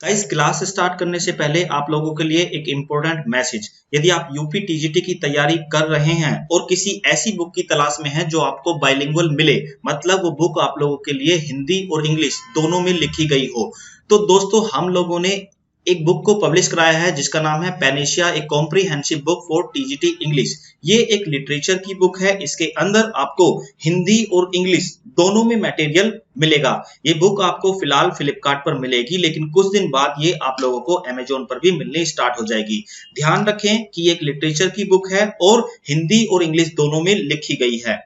Guys class start करने से पहले आप लोगों के लिए एक इम्पोर्टेंट मैसेज। यदि आप यूपी टीजीटी की तैयारी कर रहे हैं और किसी ऐसी बुक की तलाश में हैं जो आपको बाइलिंगुअल मिले, मतलब वो बुक आप लोगों के लिए हिंदी और इंग्लिश दोनों में लिखी गई हो, तो दोस्तों हम लोगों ने एक बुक को पब्लिश कराया है जिसका नाम है Panacea, A comprehensive book for TGT English. ये एक लिटरेचर की बुक है। इसके अंदर आपको हिंदी और इंग्लिश दोनों में मटेरियल मिलेगा। ये बुक आपको फिलहाल फ्लिपकार्ट पर मिलेगी, लेकिन कुछ दिन बाद ये आप लोगों को अमेजोन पर भी मिलनी स्टार्ट हो जाएगी। ध्यान रखें कि एक लिटरेचर की बुक है और हिंदी और इंग्लिश दोनों में लिखी गई है।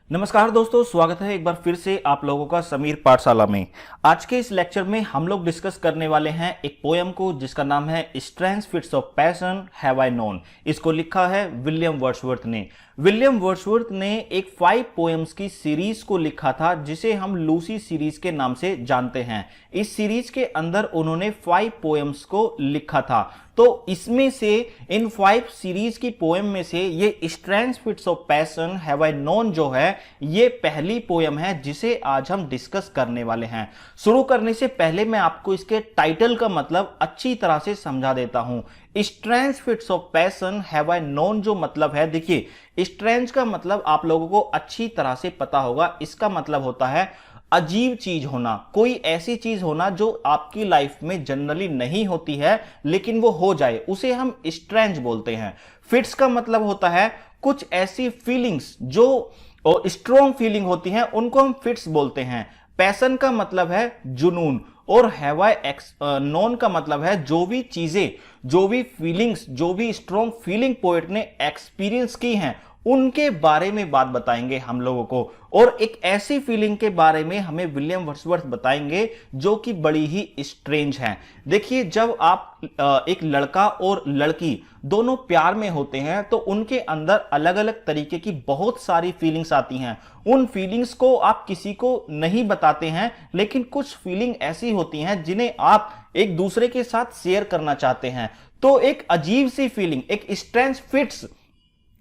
नमस्कार दोस्तों, स्वागत है एक बार फिर से आप लोगों का समीर पाठशाला में। आज के इस लेक्चर में हम लोग डिस्कस करने वाले हैं एक पोयम को जिसका नाम है strengths fits of passion have I known. इसको लिखा है विलियम वर्ड्सवर्थ ने। विलियम वर्ड्सवर्थ ने एक 5 पोएम्स की सीरीज को लिखा था जिसे हम लूसी सीरीज के नाम से जानते हैं। इस सीरीज के अंदर उन्होंने 5 पोएम्स को लिखा था। तो इसमें से इन 5 सीरीज की पोएम में से ये strengths fits of passion have I known जो है ये पहली पोएम है जिसे आज हम डिस्कस करने वाले हैं। शुरू करने से पहले मैं आपको इसके टाइटल का मतलब अच्छी तरह से समझा देता हूं। Strengths fits of passion have I known जो मतलब है, देखिए स्ट्रेंथ का मतलब आप लोगों को अच्छी तरह से पता होगा। इसका मतलब होता है अजीब चीज होना, कोई ऐसी चीज होना जो आपकी लाइफ में जनरली नहीं होती है लेकिन वो हो जाए, उसे हम स्ट्रेंज बोलते हैं। फिट्स का मतलब होता है कुछ ऐसी फीलिंग्स जो स्ट्रॉन्ग फीलिंग होती हैं उनको हम फिट्स बोलते हैं। पैशन का मतलब है जुनून और हैव आई नोन का मतलब है जो भी चीजें, जो भी फीलिंग्स, जो भी स्ट्रॉन्ग फीलिंग पोएट ने एक्सपीरियंस की हैं उनके बारे में बात बताएंगे हम लोगों को। और एक ऐसी फीलिंग के बारे में हमें विलियम वर्ड्सवर्थ बताएंगे जो कि बड़ी ही स्ट्रेंज है। देखिए जब आप एक लड़का और लड़की दोनों प्यार में होते हैं तो उनके अंदर अलग अलग तरीके की बहुत सारी फीलिंग्स आती हैं। उन फीलिंग्स को आप किसी को नहीं बताते हैं, लेकिन कुछ फीलिंग ऐसी होती हैं जिन्हें आप एक दूसरे के साथ शेयर करना चाहते हैं। तो एक अजीब सी फीलिंग, एक स्ट्रेंज फिट्स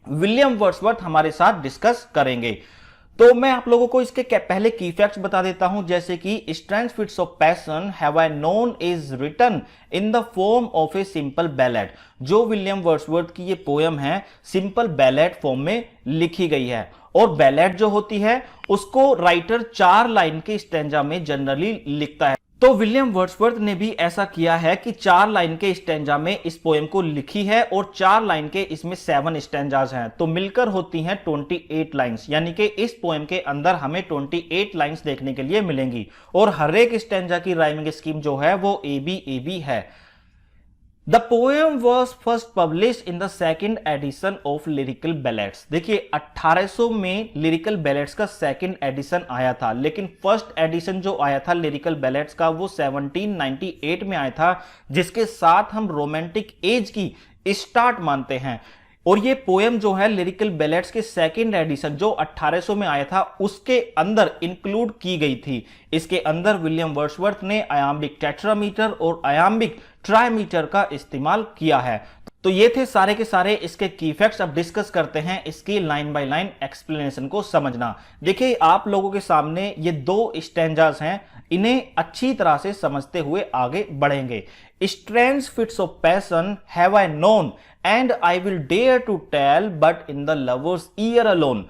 विलियम वर्ड्सवर्थ हमारे साथ डिस्कस करेंगे। तो मैं आप लोगों को इसके पहले की फैक्ट्स बता देता हूं, जैसे कि strengths fits of passion have I known is written in the form of a simple ballad. जो विलियम वर्ड्सवर्थ की ये पोयम है सिंपल बैलेड फॉर्म में लिखी गई है। और बैलेड जो होती है उसको राइटर 4 लाइन के स्टैंजा में जनरली लिखता है। तो विलियम वर्ड्सवर्थ ने भी ऐसा किया है कि 4 लाइन के स्टैंजा में इस पोएम को लिखी है और 4 लाइन के इसमें 7 स्टैंजाज हैं, तो मिलकर होती हैं 28 लाइंस। यानी कि इस पोएम के अंदर हमें 28 लाइंस देखने के लिए मिलेंगी और हर एक स्टैंजा की राइमिंग स्कीम जो है वो ABAB है। The poem was first publish in the second edition of lyrical ballads. देखिए 1800 में लिरिकल बैलेड्स का सेकेंड एडिशन आया था, लेकिन फर्स्ट एडिशन जो आया था लिरिकल बैलेड्स का वो 1798 में आया था, जिसके साथ हम रोमांटिक एज की स्टार्ट मानते हैं। और ये पोएम जो है लिरिकल बैलेड्स के सेकेंड एडिशन जो 1800 में आया था उसके अंदर इंक्लूड की गई थी। इसके अंदर विलियम वर्ड्सवर्थ ने आयाम्बिक टेट्रामीटर और आयाम्बिक ट्राईमीटर का इस्तेमाल किया है। तो ये थे सारे के सारे इसके की फैक्ट्स। अब डिस्कस करते हैं इसकी लाइन बाय लाइन एक्सप्लेनेशन को समझना। देखिए आप लोगों के सामने ये 2 स्टैंजास हैं, इन्हें अच्छी तरह से समझते हुए आगे बढ़ेंगे। Strengths fits of passion have I known and I will dare to tell, but in the lover's ear alone,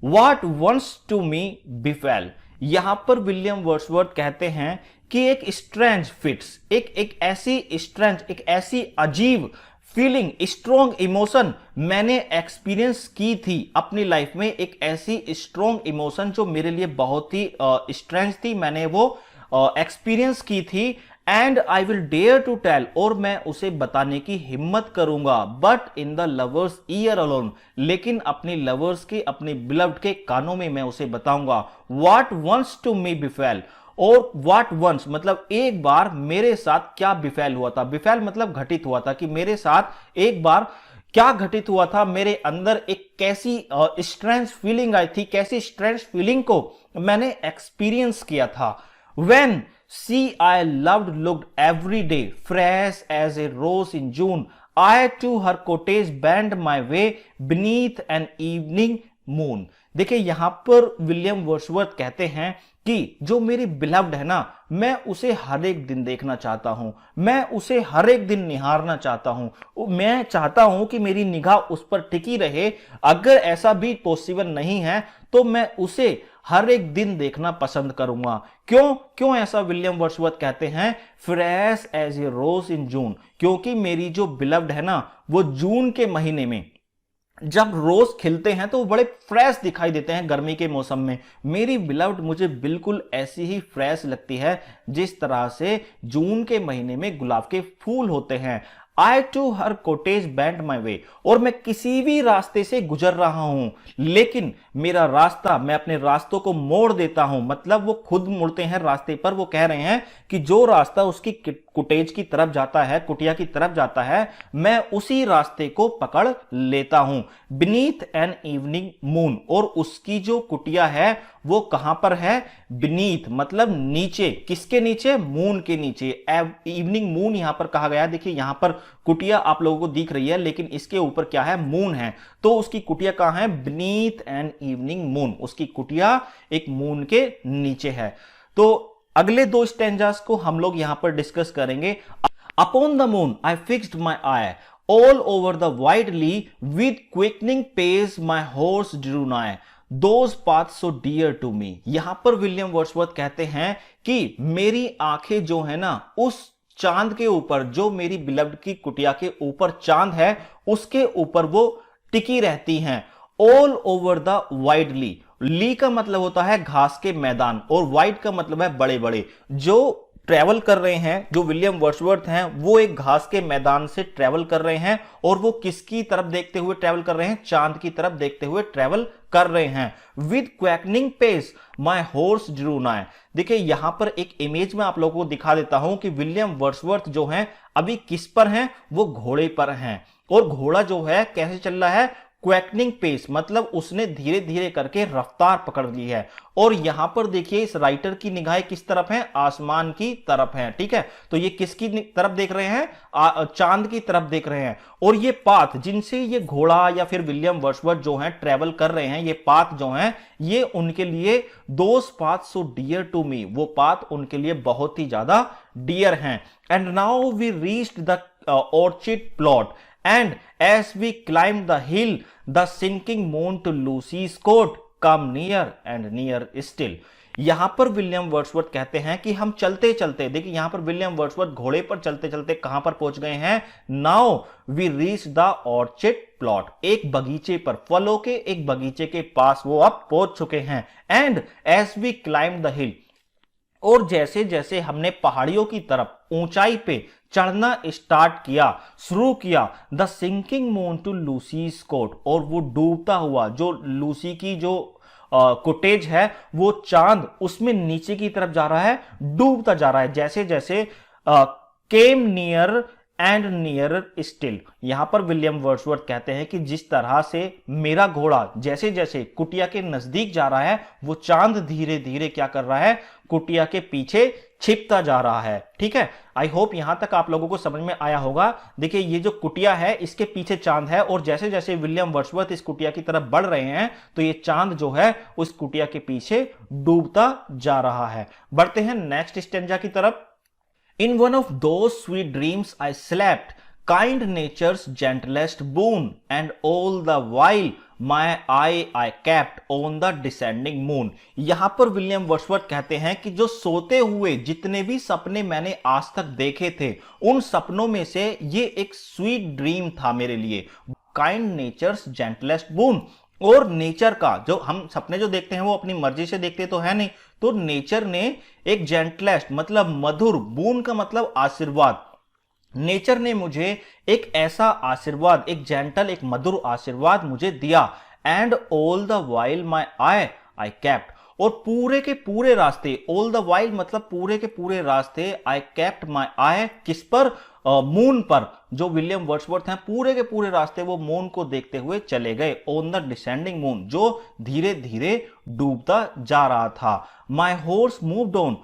what once to me befell। यहां पर विलियम वर्ड्सवर्थ कहते हैं कि एक स्ट्रेंज फिट्स, एक ऐसी स्ट्रेंज, एक ऐसी अजीब फीलिंग, स्ट्रॉन्ग इमोशन मैंने एक्सपीरियंस की थी अपनी लाइफ में। एक ऐसी स्ट्रॉन्ग इमोशन जो मेरे लिए बहुत ही स्ट्रेंज थी, मैंने वो एक्सपीरियंस की थी। And I will dare to tell, और मैं उसे बताने की हिम्मत करूंगा, but in the lovers ear alone, लेकिन अपनी लवर्स के, अपने बिलव्ड के कानों में मैं उसे बताऊंगा। व्हाट वंस टू मी बिफेल, और व्हाट वंस मतलब एक बार मेरे साथ क्या बिफेल हुआ था। बिफेल मतलब घटित हुआ था, कि मेरे साथ एक बार क्या घटित हुआ था, मेरे अंदर एक कैसी स्ट्रेंज फीलिंग आई थी, कैसी स्ट्रेंज फीलिंग को मैंने एक्सपीरियंस किया था। When she I loved looked every day fresh as a rose in June, I to her cottage bent my way beneath an evening moon। देखिए यहां पर विलियम वर्ड्सवर्थ कहते हैं कि जो मेरी बिलव्ड है ना, मैं उसे हर एक दिन देखना चाहता हूं, मैं उसे हर एक दिन निहारना चाहता हूं, मैं चाहता हूं कि मेरी निगाह उस पर टिकी रहे। अगर ऐसा भी पॉसिबल नहीं है तो मैं उसे हर एक दिन देखना पसंद करूंगा। क्यों क्यों ऐसा विलियम वर्ड्सवर्थ कहते हैं, फ्रेश एज ए रोज इन जून, क्योंकि मेरी जो बिलव्ड है ना, वो जून के महीने में जब रोज खिलते हैं तो वो बड़े फ्रेश दिखाई देते हैं गर्मी के मौसम में। मेरी बिलव्ड मुझे बिल्कुल ऐसी ही फ्रेश लगती है जिस तरह से जून के महीने में गुलाब के फूल होते हैं। आई टू हर कोटेज बैंड माई वे, और मैं किसी भी रास्ते से गुजर रहा हूं, लेकिन मेरा रास्ता, मैं अपने रास्तों को मोड़ देता हूं, मतलब वो खुद मुड़ते हैं रास्ते पर। वो कह रहे हैं कि जो रास्ता उसकी कुटेज की तरफ जाता है, कुटिया की तरफ जाता है, मैं उसी रास्ते को पकड़ लेता हूं। बीनीथ एन इवनिंग मून, और उसकी जो कुटिया है वो कहां पर है, बीनीथ मतलब नीचे, किसके नीचे, मून के नीचे। इवनिंग मून यहां पर कहा गया। देखिए यहां पर कुटिया आप लोगों को दिख रही है, लेकिन इसके ऊपर क्या है, मून है, तो उसकी कुटिया कहां है, बीनीथ एन इवनिंग मून, उसकी कुटिया एक मून के नीचे है। तो अगले दो स्टैंजास को हम लोग यहां पर डिस्कस करेंगे। Upon the moon I fixed my eye, all over the widely with quickening pace my horse drew nigh, those paths so dear to me. यहां पर विलियम वर्ड्सवर्थ कहते हैं कि मेरी आंखें जो है ना, उस चांद के ऊपर, जो मेरी बिलव्ड की कुटिया के ऊपर चांद है, उसके ऊपर वो टिकी रहती हैं। ऑल ओवर द वाइडली, ली का मतलब होता है घास के मैदान, और वाइड का मतलब है बड़े बड़े। जो ट्रेवल कर रहे हैं, जो विलियम वर्ड्सवर्थ हैं, वो एक घास के मैदान से ट्रेवल कर रहे हैं, और वो किसकी तरफ देखते हुए ट्रेवल कर रहे हैं, चांद की तरफ देखते हुए ट्रेवल कर रहे हैं। With quickening pace my horse drew nigh. देखिए यहां पर एक इमेज में आप लोगों को दिखा देता हूं कि विलियम वर्ड्सवर्थ जो हैं अभी किस पर हैं, वो घोड़े पर हैं, और घोड़ा जो है कैसे चल रहा है, क्वैकनिंग पेस, मतलब उसने धीरे धीरे करके रफ्तार पकड़ ली है। और यहां पर देखिए इस राइटर की निगाहें किस तरफ हैं, आसमान की तरफ हैं, ठीक है। तो ये किसकी तरफ देख रहे हैं, चांद की तरफ देख रहे हैं। और ये पाथ जिनसे ये घोड़ा या फिर विलियम वर्ड्सवर्थ जो है ट्रेवल कर रहे हैं, ये पाथ जो हैं, ये उनके लिए those path so dear to me, वो पाथ उनके लिए बहुत ही ज्यादा डियर हैं। And now we reached the orchid plot, and as we climbed the hill, the sinking moon to Lucy's court come near and near still। यहां पर William Wordsworth कहते हैं कि हम चलते चलते, देखिए यहां पर विलियम वर्ड्सवर्थ घोड़े पर चलते चलते कहां पर पहुंच गए हैं, now we reach the orchid plot, एक बगीचे पर, फलों के एक बगीचे के पास वो अब पहुंच चुके हैं। And as we climb the hill, और जैसे जैसे हमने पहाड़ियों की तरफ ऊंचाई पे चढ़ना स्टार्ट किया, शुरू किया, the sinking moon to Lucy's cot, और वो डूबता हुआ, जो लूसी की जो कोटेज है, वो चांद उसमें नीचे की तरफ जा रहा है, डूबता जा रहा है, जैसे जैसे came near and near still. यहां पर विलियम वर्ड्सवर्थ कहते हैं कि जिस तरह से मेरा घोड़ा जैसे जैसे कुटिया के नजदीक जा रहा है, वो चांद धीरे धीरे क्या कर रहा है, कुटिया के पीछे छिपता जा रहा है, ठीक है। आई होप यहां तक आप लोगों को समझ में आया होगा। देखिए ये जो कुटिया है, इसके पीछे चांद है, और जैसे जैसे विलियम वर्ड्सवर्थ इस कुटिया की तरफ बढ़ रहे हैं, तो ये चांद जो है उस कुटिया के पीछे डूबता जा रहा है। बढ़ते हैं नेक्स्ट स्टेंजा की तरफ। In one of those sweet dreams I slept, kind nature's gentlest boon, and all the while my eye I kept on the descending moon। यहां पर विलियम वर्ड्सवर्थ कहते हैं कि जो सोते हुए जितने भी सपने मैंने आज तक देखे थे, उन सपनों में से ये एक स्वीट ड्रीम था मेरे लिए, काइंड नेचर्स जेंटलेस्ट बून। और नेचर का, जो हम सपने जो देखते हैं वो अपनी मर्जी से देखते तो है नहीं, तो नेचर ने एक जेंटलेस्ट मतलब मधुर, बून का मतलब आशीर्वाद, नेचर ने मुझे एक ऐसा आशीर्वाद, एक जेंटल, एक मधुर आशीर्वाद मुझे दिया। And all the while my I kept, और पूरे के पूरे रास्ते, ऑल द वाइल मतलब पूरे के पूरे रास्ते, आई केप्ट माई आई, किस पर, मून पर। जो विलियम वर्ड्सवर्थ हैं, पूरे के पूरे रास्ते वो मून को देखते हुए चले गए, ऑन द डिसेंडिंग मून, जो धीरे धीरे डूबता जा रहा था। My horse moved on,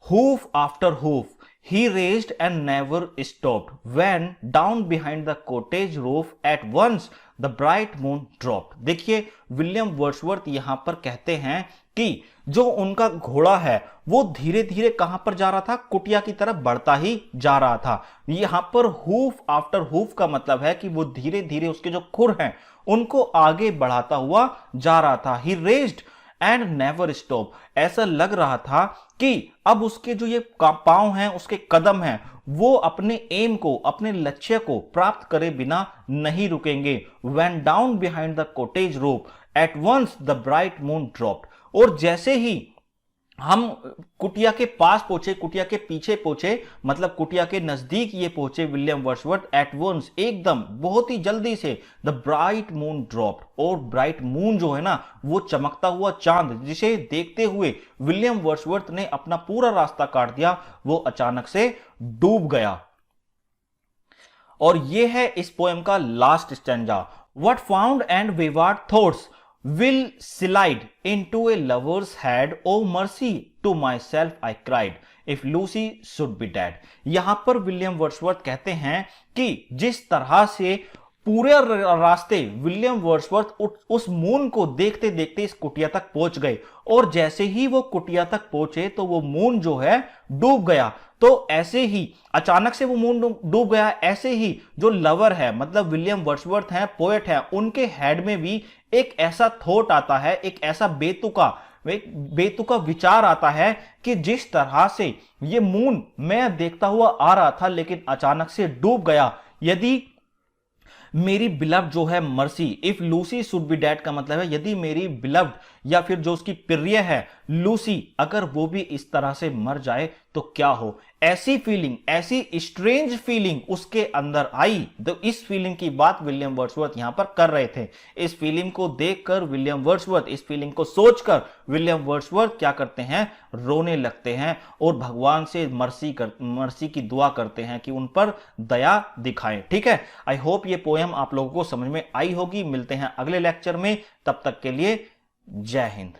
hoof after hoof, he raised and never stopped, when down behind the cottage roof at once the bright moon dropped। देखिए विलियम वर्ड्सवर्थ यहां पर कहते हैं कि जो उनका घोड़ा है वो धीरे धीरे कहां पर जा रहा था, कुटिया की तरफ बढ़ता ही जा रहा था। यहां पर हूफ आफ्टर हूफ का मतलब है कि वो धीरे धीरे उसके जो खुर हैं उनको आगे बढ़ाता हुआ जा रहा था। ही रेज्ड एंड नेवर स्टॉप, ऐसा लग रहा था कि अब उसके जो ये पांव हैं, उसके कदम हैं, वो अपने एम को, अपने लक्ष्य को प्राप्त करे बिना नहीं रुकेंगे। Went down behind the cottage roof, at once the bright moon dropped, और जैसे ही हम कुटिया के पास पहुंचे, कुटिया के पीछे पहुंचे, मतलब कुटिया के नजदीक ये पहुंचे विलियम वर्ड्सवर्थ, एट वंस, एकदम बहुत ही जल्दी से, द ब्राइट मून ड्रॉप्ड, और ब्राइट मून जो है ना वो चमकता हुआ चांद, जिसे देखते हुए विलियम वर्ड्सवर्थ ने अपना पूरा रास्ता काट दिया, वो अचानक से डूब गया। और ये है इस पोएम का last stanza. What found and wayward thoughts will slide into a lover's head, oh mercy to myself I cried, if Lucy should be dead। यहां पर विलियम वर्ड्सवर्थ कहते हैं कि जिस तरह से पूरे रास्ते विलियम वर्ड्सवर्थ उस मून को देखते देखते इस कुटिया तक पहुंच गए, और जैसे ही वो कुटिया तक पहुंचे तो वो मून जो है डूब गया। तो ऐसे ही अचानक से वो मून डूब गया, ऐसे ही जो लवर है, मतलब विलियम वर्ड्सवर्थ हैं, पोएट हैं, उनके हेड में भी एक ऐसा थॉट आता है, एक ऐसा बेतुका विचार आता है कि जिस तरह से ये मून मैं देखता हुआ आ रहा था लेकिन अचानक से डूब गया, यदि मेरी बिलव्ड जो है mercy, if Lucy should be dead का मतलब है यदि मेरी बिलव्ड या फिर जो उसकी प्रिय है लूसी, अगर वो भी इस तरह से मर जाए तो क्या हो। ऐसी फीलिंग, ऐसी स्ट्रेंज फीलिंग उसके अंदर आई। तो इस फीलिंग की बात विलियम वर्ड्सवर्थ यहां पर कर रहे थे। इस फीलिंग को देखकर विलियम वर्ड्सवर्थ, इस फीलिंग को सोचकर विलियम वर्ड्सवर्थ क्या करते हैं, रोने लगते हैं और भगवान से मर्सी की दुआ करते हैं कि उन पर दया दिखाएं। ठीक है, आई होप ये पोएम आप लोगों को समझ में आई होगी। मिलते हैं अगले लेक्चर में, तब तक के लिए जय हिंद।